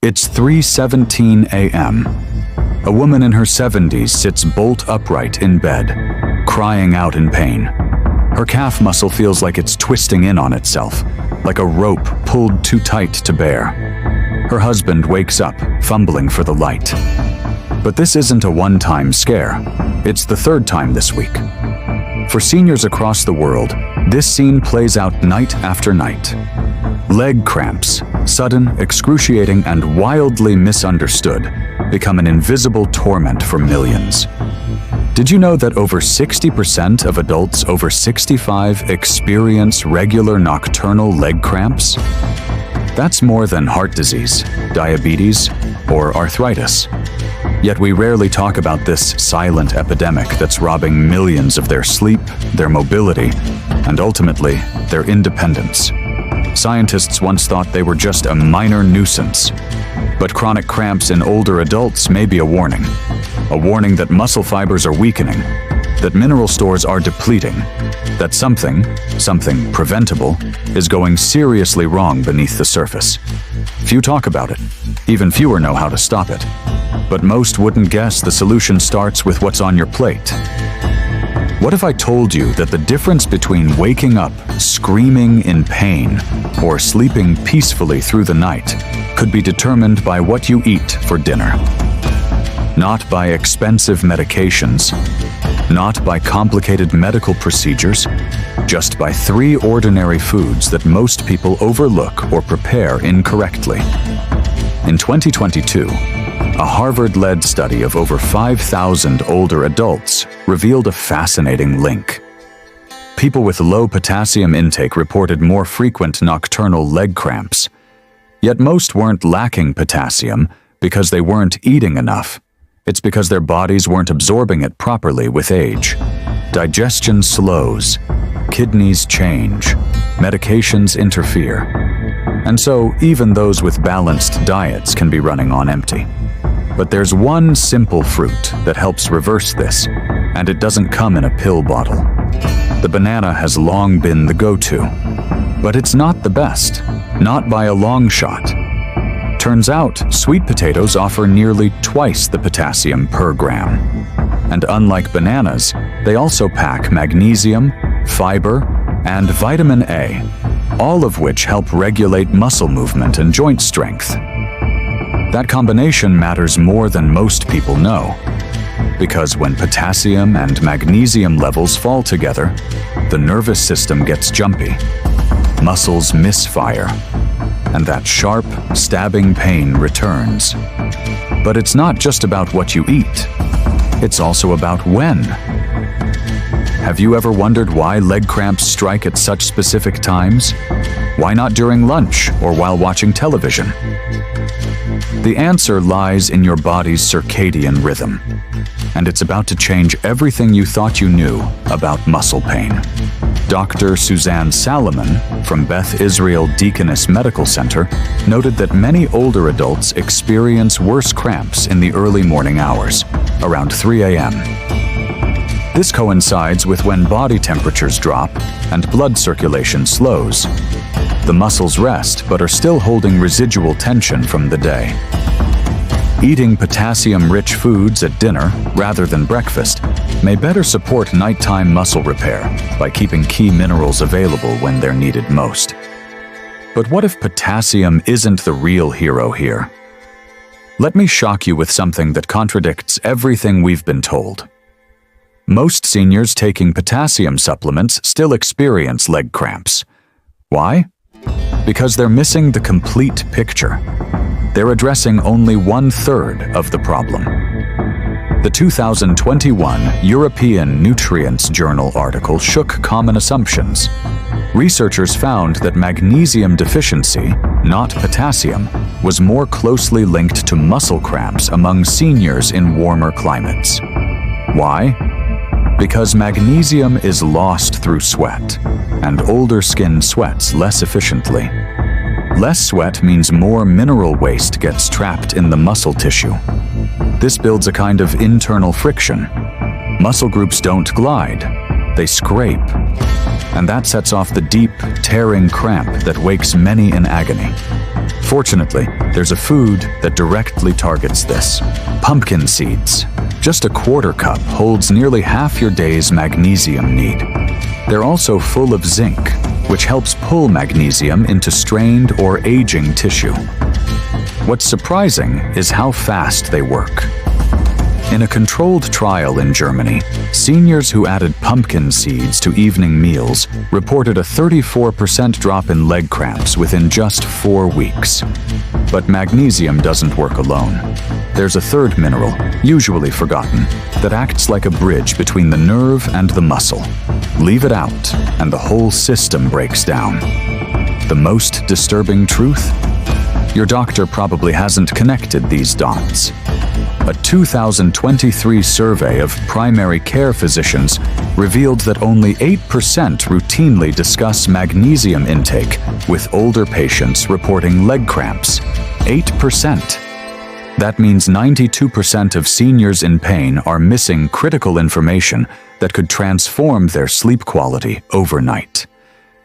It's 3:17 a.m. A woman in her 70s sits bolt upright in bed, crying out in pain. Her calf muscle feels like it's twisting in on itself, like a rope pulled too tight to bear. Her husband wakes up, fumbling for the light. But this isn't a one-time scare. It's the third time this week. For seniors across the world, this scene plays out night after night. Leg cramps, sudden, excruciating, and wildly misunderstood, become an invisible torment for millions. Did you know that over 60% of adults over 65 experience regular nocturnal leg cramps? That's more than heart disease, diabetes, or arthritis. Yet we rarely talk about this silent epidemic that's robbing millions of their sleep, their mobility, and ultimately, their independence. Scientists once thought they were just a minor nuisance. But chronic cramps in older adults may be a warning that muscle fibers are weakening, that mineral stores are depleting, that something preventable, is going seriously wrong beneath the surface. Few talk about it. Even fewer know how to stop it. But most wouldn't guess the solution starts with what's on your plate. What if I told you that the difference between waking up screaming in pain or sleeping peacefully through the night could be determined by what you eat for dinner? Not by expensive medications, not by complicated medical procedures, just by 3 ordinary foods that most people overlook or prepare incorrectly. In 2022, a Harvard-led study of over 5,000 older adults revealed a fascinating link. People with low potassium intake reported more frequent nocturnal leg cramps. Yet most weren't lacking potassium because they weren't eating enough. It's because their bodies weren't absorbing it properly with age. Digestion slows, kidneys change, medications interfere. And so even those with balanced diets can be running on empty. But there's one simple fruit that helps reverse this, and it doesn't come in a pill bottle. The banana has long been the go-to. But it's not the best, not by a long shot. Turns out, sweet potatoes offer nearly twice the potassium per gram. And unlike bananas, they also pack magnesium, fiber, and vitamin A, all of which help regulate muscle movement and joint strength. That combination matters more than most people know, because when potassium and magnesium levels fall together, the nervous system gets jumpy, muscles misfire, and that sharp, stabbing pain returns. But it's not just about what you eat, it's also about when. Have you ever wondered why leg cramps strike at such specific times? Why not during lunch or while watching television? The answer lies in your body's circadian rhythm, and it's about to change everything you thought you knew about muscle pain. Dr. Suzanne Salomon from Beth Israel Deaconess Medical Center noted that many older adults experience worse cramps in the early morning hours, around 3 a.m. This coincides with when body temperatures drop and blood circulation slows. The muscles rest but are still holding residual tension from the day. Eating potassium-rich foods at dinner rather than breakfast may better support nighttime muscle repair by keeping key minerals available when they're needed most. But what if potassium isn't the real hero here? Let me shock you with something that contradicts everything we've been told. Most seniors taking potassium supplements still experience leg cramps. Why? Because they're missing the complete picture. They're addressing only 1/3 of the problem. The 2021 European Nutrients Journal article shook common assumptions. Researchers found that magnesium deficiency, not potassium, was more closely linked to muscle cramps among seniors in warmer climates. Why? Because magnesium is lost through sweat, and older skin sweats less efficiently. Less sweat means more mineral waste gets trapped in the muscle tissue. This builds a kind of internal friction. Muscle groups don't glide, they scrape. And that sets off the deep, tearing cramp that wakes many in agony. Fortunately, there's a food that directly targets this: pumpkin seeds. Just a quarter cup holds nearly half your day's magnesium need. They're also full of zinc, which helps pull magnesium into strained or aging tissue. What's surprising is how fast they work. In a controlled trial in Germany, seniors who added pumpkin seeds to evening meals reported a 34% drop in leg cramps within just 4 weeks. But magnesium doesn't work alone. There's a third mineral, usually forgotten, that acts like a bridge between the nerve and the muscle. Leave it out, and the whole system breaks down. The most disturbing truth? Your doctor probably hasn't connected these dots. A 2023 survey of primary care physicians revealed that only 8% routinely discuss magnesium intake, with older patients reporting leg cramps. 8%. That means 92% of seniors in pain are missing critical information that could transform their sleep quality overnight.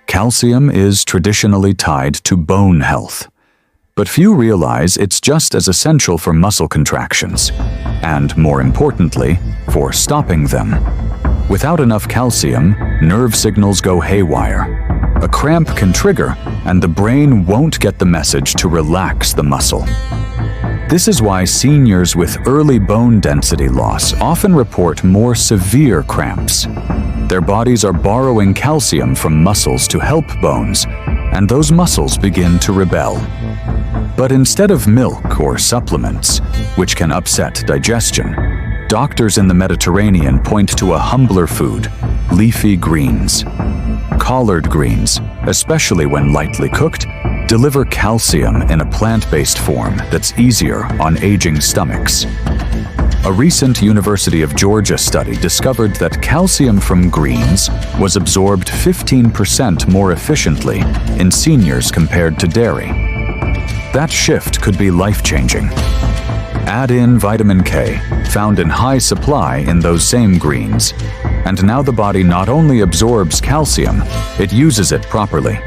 Calcium is traditionally tied to bone health. But few realize it's just as essential for muscle contractions, and more importantly, for stopping them. Without enough calcium, nerve signals go haywire. A cramp can trigger, and the brain won't get the message to relax the muscle. This is why seniors with early bone density loss often report more severe cramps. Their bodies are borrowing calcium from muscles to help bones, and those muscles begin to rebel. But instead of milk or supplements, which can upset digestion, doctors in the Mediterranean point to a humbler food: leafy greens. Collard greens, especially when lightly cooked, deliver calcium in a plant-based form that's easier on aging stomachs. A recent University of Georgia study discovered that calcium from greens was absorbed 15% more efficiently in seniors compared to dairy. That shift could be life-changing. Add in vitamin K, found in high supply in those same greens, and now the body not only absorbs calcium, it uses it properly.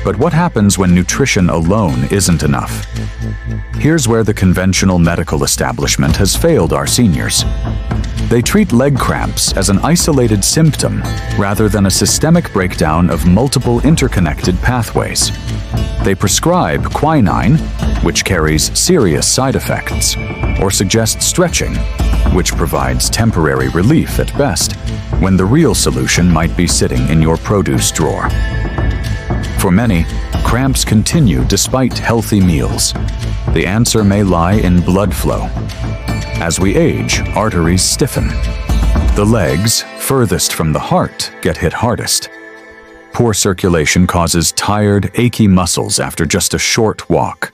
But what happens when nutrition alone isn't enough? Here's where the conventional medical establishment has failed our seniors. They treat leg cramps as an isolated symptom rather than a systemic breakdown of multiple interconnected pathways. They prescribe quinine, which carries serious side effects, or suggest stretching, which provides temporary relief at best, when the real solution might be sitting in your produce drawer. For many, cramps continue despite healthy meals. The answer may lie in blood flow. As we age, arteries stiffen. The legs, furthest from the heart, get hit hardest. Poor circulation causes tired, achy muscles after just a short walk.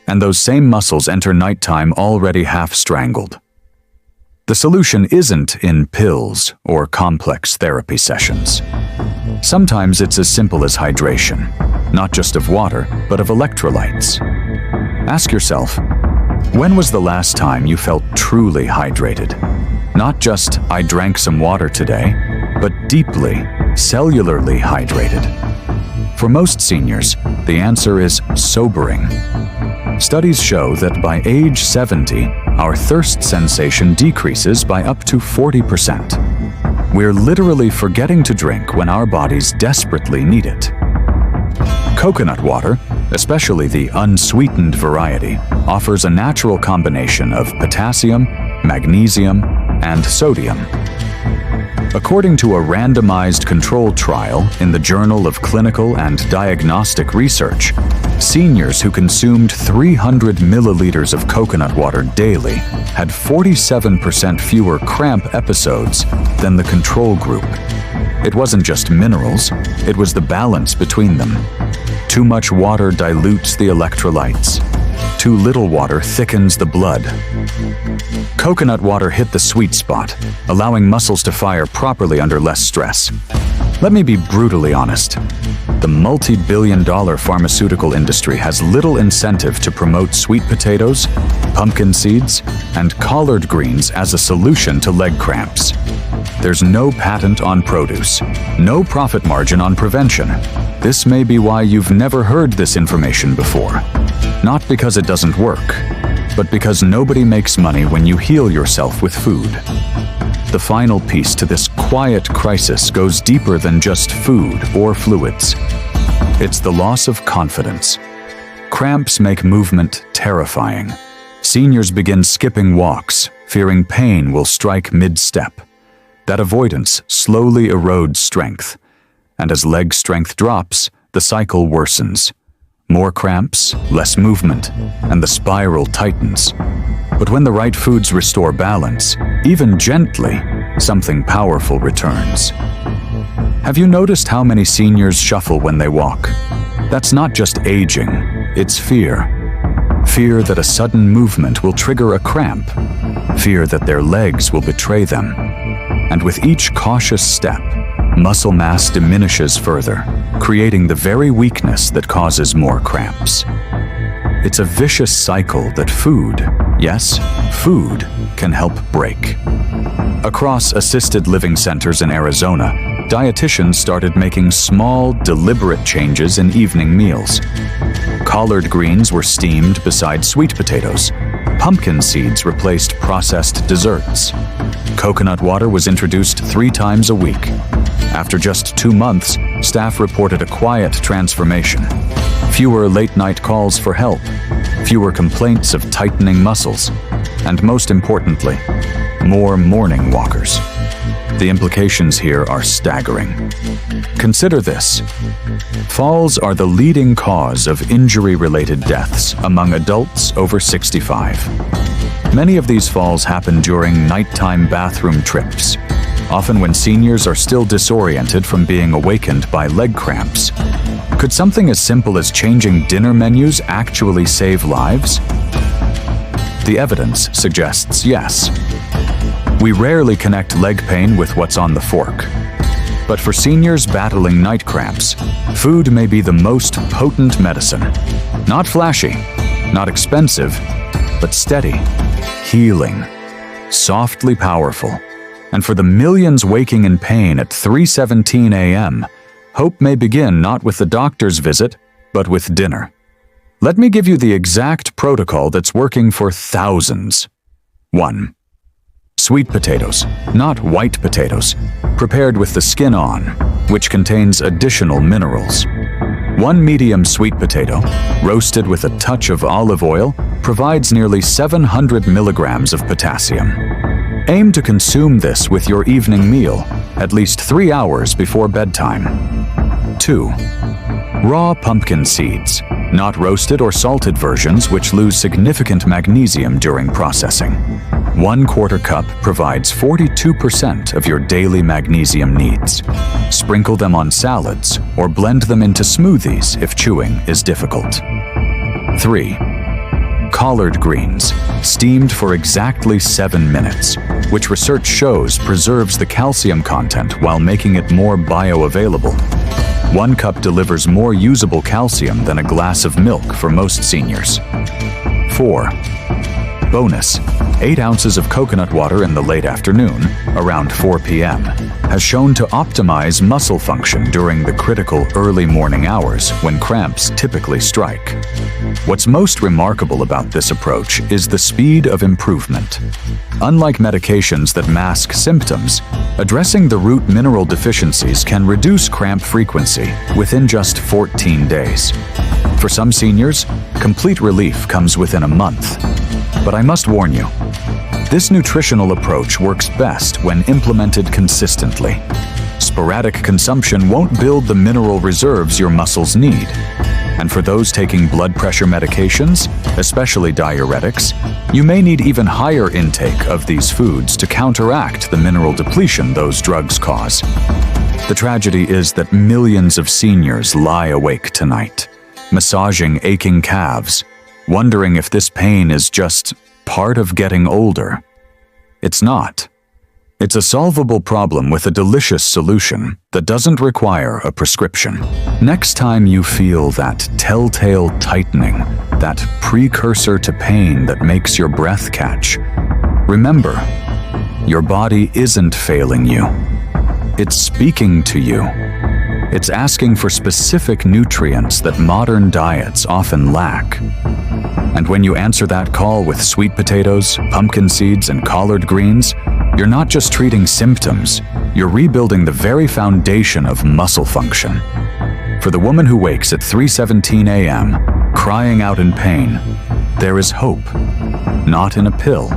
And those same muscles enter nighttime already half-strangled. The solution isn't in pills or complex therapy sessions. Sometimes it's as simple as hydration, not just of water, but of electrolytes. Ask yourself, when was the last time you felt truly hydrated? Not just, I drank some water today, but deeply, cellularly hydrated. For most seniors, the answer is sobering. Studies show that by age 70, our thirst sensation decreases by up to 40%. We're literally forgetting to drink when our bodies desperately need it. Coconut water, especially the unsweetened variety, offers a natural combination of potassium, magnesium, and sodium. According to a randomized controlled trial in the Journal of Clinical and Diagnostic Research, seniors who consumed 300 milliliters of coconut water daily had 47% fewer cramp episodes than the control group. It wasn't just minerals, it was the balance between them. Too much water dilutes the electrolytes. Too little water thickens the blood. Coconut water hit the sweet spot, allowing muscles to fire properly under less stress. Let me be brutally honest. The multi-billion-dollar pharmaceutical industry has little incentive to promote sweet potatoes, pumpkin seeds, and collard greens as a solution to leg cramps. There's no patent on produce, no profit margin on prevention. This may be why you've never heard this information before. Not because it doesn't work, but because nobody makes money when you heal yourself with food. The final piece to this quiet crisis goes deeper than just food or fluids. It's the loss of confidence. Cramps make movement terrifying. Seniors begin skipping walks, fearing pain will strike mid-step. That avoidance slowly erodes strength. And as leg strength drops, the cycle worsens. More cramps, less movement, and the spiral tightens. But when the right foods restore balance, even gently, something powerful returns. Have you noticed how many seniors shuffle when they walk? That's not just aging, it's fear. Fear that a sudden movement will trigger a cramp. Fear that their legs will betray them. And with each cautious step, muscle mass diminishes further, creating the very weakness that causes more cramps. It's a vicious cycle that food, yes, food, can help break. Across assisted living centers in Arizona, dietitians started making small, deliberate changes in evening meals. Collard greens were steamed beside sweet potatoes. Pumpkin seeds replaced processed desserts. Coconut water was introduced 3 times a week. After just 2 months, staff reported a quiet transformation. Fewer late-night calls for help, fewer complaints of tightening muscles, and most importantly, more morning walkers. The implications here are staggering. Consider this. Falls are the leading cause of injury-related deaths among adults over 65. Many of these falls happen during nighttime bathroom trips, often when seniors are still disoriented from being awakened by leg cramps. Could something as simple as changing dinner menus actually save lives? The evidence suggests yes. We rarely connect leg pain with what's on the fork. But for seniors battling night cramps, food may be the most potent medicine. Not flashy, not expensive, but steady, healing, softly powerful. And for the millions waking in pain at 3:17 a.m., hope may begin not with the doctor's visit, but with dinner. Let me give you the exact protocol that's working for thousands. 1. Sweet potatoes, not white potatoes, prepared with the skin on, which contains additional minerals. 1 medium sweet potato, roasted with a touch of olive oil, provides nearly 700 milligrams of potassium. Aim to consume this with your evening meal, at least 3 hours before bedtime. 2. Raw pumpkin seeds, not roasted or salted versions which lose significant magnesium during processing. 1/4 cup provides 42% of your daily magnesium needs. Sprinkle them on salads or blend them into smoothies if chewing is difficult. 3. Collard greens, steamed for exactly 7 minutes, which research shows preserves the calcium content while making it more bioavailable. 1 cup delivers more usable calcium than a glass of milk for most seniors. 4. Bonus, 8 ounces of coconut water in the late afternoon, around 4 p.m., has shown to optimize muscle function during the critical early morning hours when cramps typically strike. What's most remarkable about this approach is the speed of improvement. Unlike medications that mask symptoms, addressing the root mineral deficiencies can reduce cramp frequency within just 14 days. For some seniors, complete relief comes within a month. But I must warn you, this nutritional approach works best when implemented consistently. Sporadic consumption won't build the mineral reserves your muscles need. And for those taking blood pressure medications, especially diuretics, you may need even higher intake of these foods to counteract the mineral depletion those drugs cause. The tragedy is that millions of seniors lie awake tonight, massaging aching calves, wondering if this pain is just part of getting older. It's not. It's a solvable problem with a delicious solution that doesn't require a prescription. Next time you feel that telltale tightening, that precursor to pain that makes your breath catch, remember, your body isn't failing you. It's speaking to you. It's asking for specific nutrients that modern diets often lack. And when you answer that call with sweet potatoes, pumpkin seeds, and collard greens, you're not just treating symptoms, you're rebuilding the very foundation of muscle function. For the woman who wakes at 3:17 a.m., crying out in pain, there is hope. Not in a pill,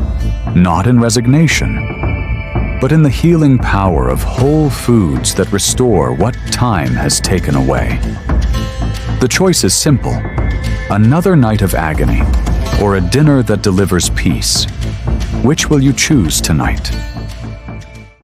not in resignation, but in the healing power of whole foods that restore what time has taken away. The choice is simple: another night of agony, or a dinner that delivers peace. Which will you choose tonight?